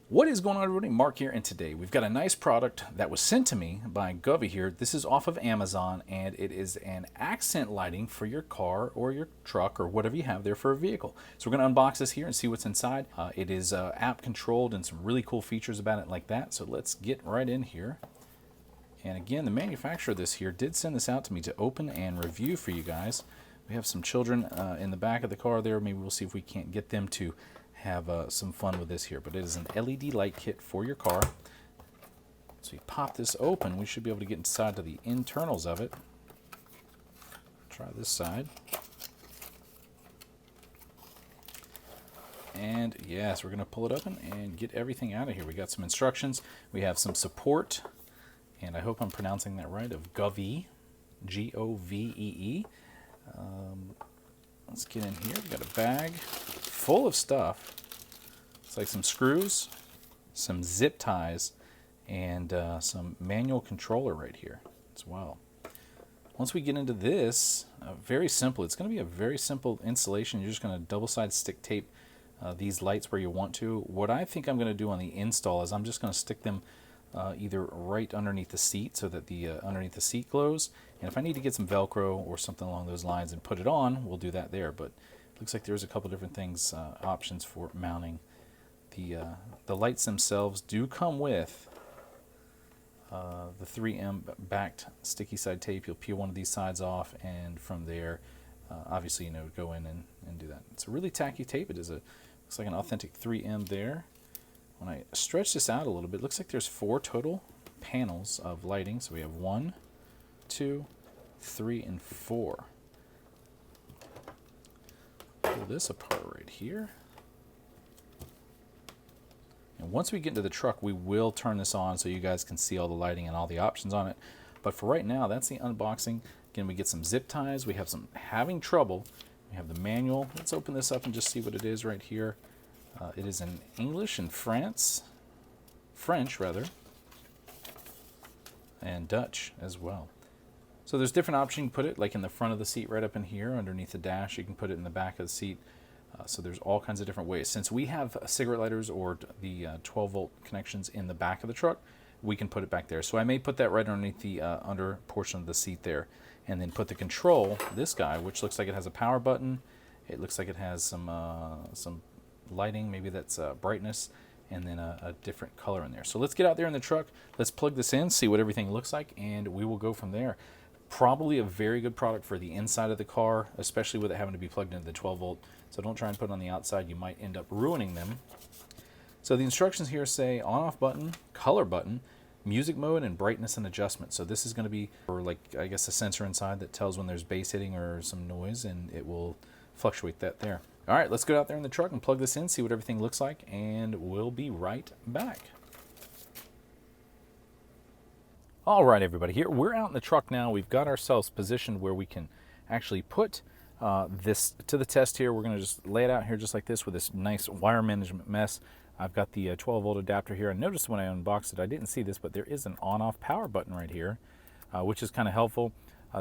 What is going on, everybody? Mark here, and today we've got a nice product that was sent to me by Govee here. This is off of Amazon, and it is an accent lighting for your car or your truck or whatever you have there for a vehicle. So we're going to unbox this here and see what's inside. It is app controlled and some really cool features about it like that. So let's get right in here. And again, the manufacturer of this here did send this out to me to open and review for you guys. We have some children in the back of the car there. Maybe we'll see if we can't get them to have some fun with this here. But it is an LED light kit for your car. So you pop this open, we should be able to get inside to the internals of it. Try this side. And yes, we're going to pull it open and get everything out of here. We got some instructions. We have some support, and I hope I'm pronouncing that right, of Govee, G-O-V-E-E. Let's get in here. We got a bag full of stuff. It's like some screws, some zip ties, and some manual controller right here as well. Once we get into this, very simple. It's going to be a very simple installation. You're just going to double-sided stick tape these lights where you want to. What I think I'm going to do on the install is I'm just going to stick them either right underneath the seat so that the underneath the seat glows. And if I need to get some Velcro or something along those lines and put it on, we'll do that there. But it looks like there's a couple different things, options for mounting. The lights themselves do come with the 3M backed sticky side tape. You'll peel one of these sides off, and from there, obviously, go in and do that. It's a really tacky tape. It is looks like an authentic 3M there. When I stretch this out a little bit, it looks like there's 4 total panels of lighting. So we have 1, 2, 3, and 4. Pull this apart right here. And once we get into the truck, we will turn this on so you guys can see all the lighting and all the options on it. But for right now, that's the unboxing. Again, we get some zip ties. We have some having trouble. We have the manual. Let's open this up and just see what it is right here. It is in English and French rather, and Dutch as well. So there's different options. You can put it like in the front of the seat right up in here underneath the dash. You can put it in the back of the seat. So there's all kinds of different ways. Since we have cigarette lighters or the 12-volt connections in the back of the truck, we can put it back there. So I may put that right underneath the under portion of the seat there, and then put the control, this guy, which looks like it has a power button. It looks like it has some lighting, maybe that's brightness, and then a different color in there. So let's get out there in the truck. Let's plug this in, see what everything looks like, and we will go from there. Probably a very good product for the inside of the car, especially with it having to be plugged into the 12-volt. So don't try and put it on the outside. You might end up ruining them. So the instructions here say on-off button, color button, music mode, and brightness and adjustment. So this is going to be, or like, I guess, a sensor inside that tells when there's bass hitting or some noise, and it will fluctuate that there. All right, let's go out there in the truck and plug this in, see what everything looks like, and we'll be right back. All right, everybody, here we're out in the truck now. We've got ourselves positioned where we can actually put this to the test here. We're going to just lay it out here just like this with this nice wire management mess. I've got the 12-volt adapter here. I noticed when I unboxed it, I didn't see this, but there is an on-off power button right here, which is kind of helpful.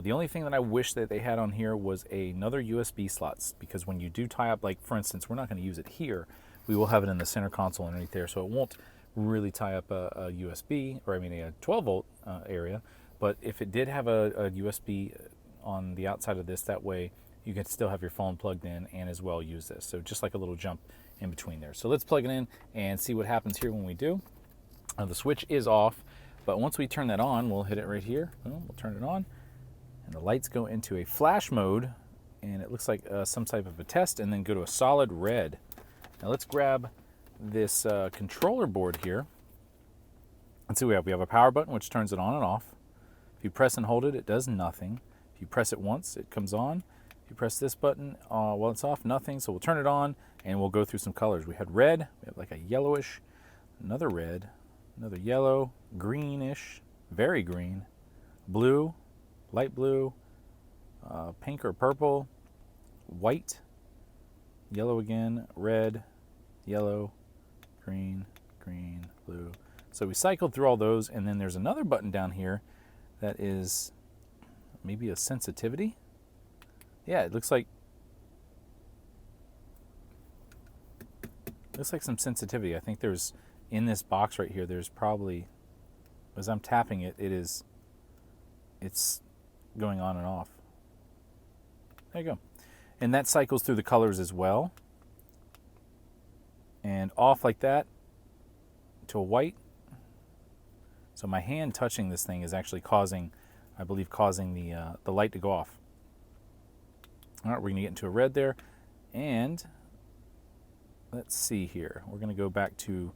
The only thing that I wish that they had on here was another USB slots, because when you do tie up, like for instance, we're not going to use it here. We will have it in the center console underneath there, so it won't really tie up a USB, or I mean a 12-volt area. But if it did have a USB on the outside of this, that way you can still have your phone plugged in and as well use this. So just like a little jump in between there. So let's plug it in and see what happens here when we do. The switch is off, but once we turn that on, we'll hit it right here. Boom, we'll turn it on. And the lights go into a flash mode, and it looks like some type of a test, and then go to a solid red. Now let's grab this controller board here. Let's see what we have. We have a power button, which turns it on and off. If you press and hold it, it does nothing. If you press it once, it comes on. If you press this button while it's off, nothing. So we'll turn it on, and we'll go through some colors. We had red, we have like a yellowish, another red, another yellow, greenish, very green, blue, light blue, pink or purple, white, yellow again, red, yellow, green, green, blue. So we cycled through all those, and then there's another button down here that is maybe a sensitivity. Yeah, it looks like some sensitivity. I think there's in this box right here, there's probably, as I'm tapping it, it's going on and off. There you go. And that cycles through the colors as well. And off like that to a white. So my hand touching this thing is actually causing, I believe, causing the light to go off. All right, we're going to get into a red there. And let's see here. We're going to go back to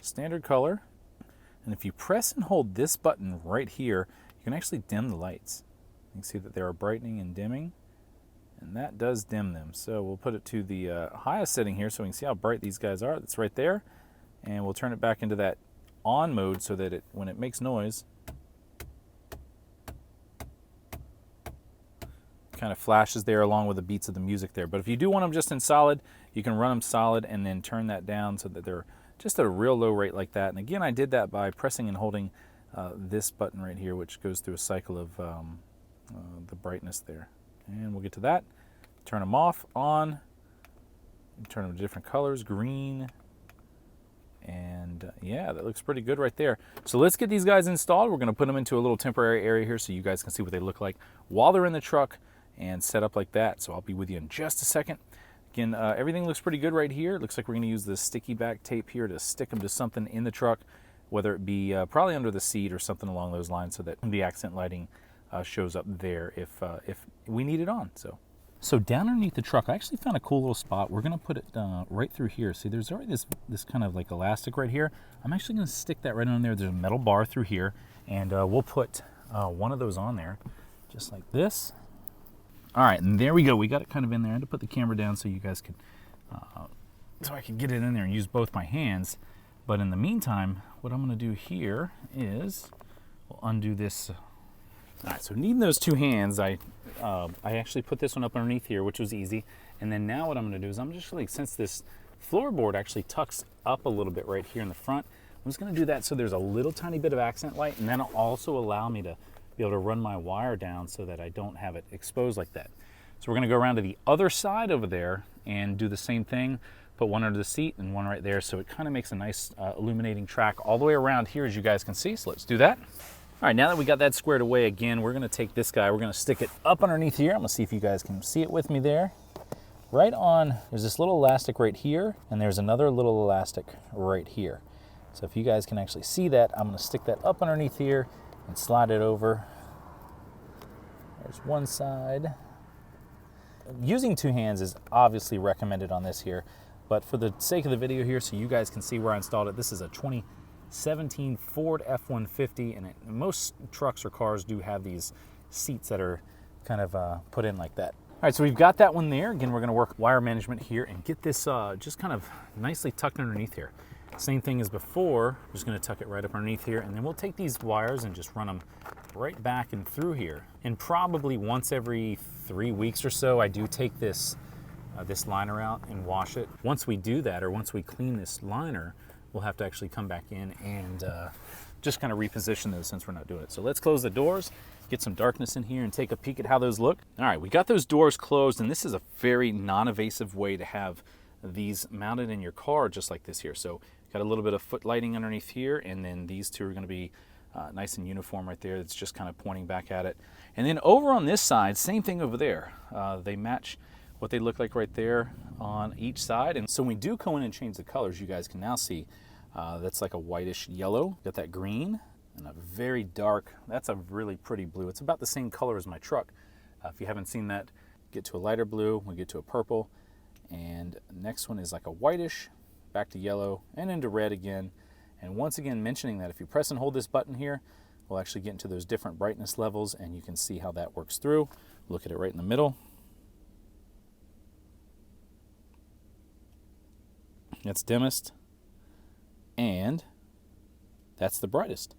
standard color. And if you press and hold this button right here, you can actually dim the lights. You can see that they are brightening and dimming. And that does dim them. So we'll put it to the highest setting here so we can see how bright these guys are. That's right there. And we'll turn it back into that on mode so that when it makes noise, kind of flashes there along with the beats of the music there. But if you do want them just in solid, you can run them solid and then turn that down so that they're just at a real low rate like that. And again, I did that by pressing and holding this button right here, which goes through a cycle of the brightness there. And we'll get to that. Turn them off, on, turn them to different colors, green, and yeah, that looks pretty good right there. So let's get these guys installed. We're going to put them into a little temporary area here so you guys can see what they look like while they're in the truck and set up like that. So I'll be with you in just a second. Again, everything looks pretty good right here. It looks like we're going to use this sticky back tape here to stick them to something in the truck, whether it be probably under the seat or something along those lines so that the accent lighting shows up there if we need it on. So down underneath the truck, I actually found a cool little spot. We're going to put it right through here. See, there's already this kind of like elastic right here. I'm actually going to stick that right on there. There's a metal bar through here, and we'll put one of those on there, just like this. All right, and there we go. We got it kind of in there. I had to put the camera down so you guys could, so I could get it in there and use both my hands. But in the meantime, what I'm going to do here is we'll undo this. All right, so needing those two hands, I actually put this one up underneath here, which was easy. And then now what I'm going to do is I'm just like, since this floorboard actually tucks up a little bit right here in the front, I'm just going to do that so there's a little tiny bit of accent light, and that'll also allow me to be able to run my wire down so that I don't have it exposed like that. So we're going to go around to the other side over there and do the same thing. Put one under the seat and one right there, so it kind of makes a nice illuminating track all the way around here, as you guys can see. So let's do that. All right, now that we got that squared away, again, we're going to take this guy, we're going to stick it up underneath here. I'm going to see if you guys can see it with me there. Right on, there's this little elastic right here, and there's another little elastic right here. So if you guys can actually see that, I'm going to stick that up underneath here and slide it over. There's one side. Using two hands is obviously recommended on this here, but for the sake of the video here, so you guys can see where I installed it, this is a 2017 Ford F-150, and most trucks or cars do have these seats that are kind of put in like that. All right, so we've got that one there. Again, we're gonna work wire management here and get this just kind of nicely tucked underneath here. Same thing as before, I'm just gonna tuck it right up underneath here, and then we'll take these wires and just run them right back and through here. And probably once every 3 weeks or so, I do take this liner out and wash it. Once we do that, or once we clean this liner, we'll have to actually come back in and just kind of reposition those since we're not doing it. So let's close the doors, get some darkness in here, and take a peek at how those look. All right, we got those doors closed, and this is a very non-invasive way to have these mounted in your car just like this here. So got a little bit of foot lighting underneath here, and then these two are going to be nice and uniform right there. It's just kind of pointing back at it. And then over on this side, same thing over there. They match what they look like right there on each side. And so when we do go in and change the colors, you guys can now see that's like a whitish yellow. Got that green and a very dark, that's a really pretty blue. It's about the same color as my truck. If you haven't seen that, get to a lighter blue, we get to a purple, and next one is like a whitish, back to yellow, and into red again. And once again, mentioning that if you press and hold this button here, we'll actually get into those different brightness levels, and you can see how that works through. Look at it right in the middle. That's dimmest, and that's the brightest.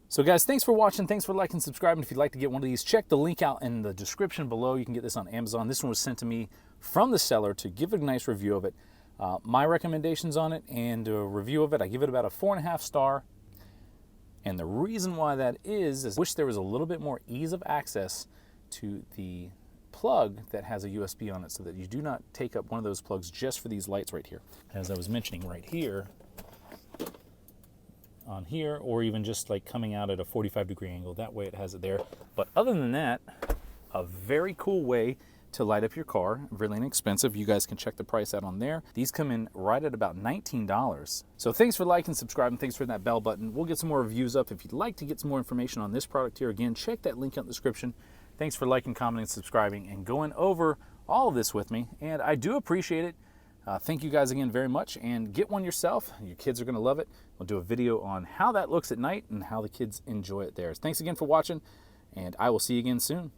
So guys, thanks for watching. Thanks for liking and subscribing. If you'd like to get one of these, check the link out in the description below. You can get this on Amazon. This one was sent to me from the seller to give it a nice review of it. My recommendations on it and a review of it, I give it about a 4.5 star. And the reason why that is I wish there was a little bit more ease of access to the plug that has a USB on it so that you do not take up one of those plugs just for these lights right here. As I was mentioning right here, on here, or even just like coming out at a 45-degree angle. That way it has it there. But other than that, a very cool way to light up your car, really inexpensive. You guys can check the price out on there. These come in right at about $19. So thanks for liking, subscribing, thanks for that bell button. We'll get some more reviews up. If you'd like to get some more information on this product here, again, check that link out in the description. Thanks for liking, commenting, subscribing, and going over all of this with me. And I do appreciate it. Thank you guys again very much, and get one yourself. Your kids are gonna love it. We'll do a video on how that looks at night and how the kids enjoy it there. Thanks again for watching, and I will see you again soon.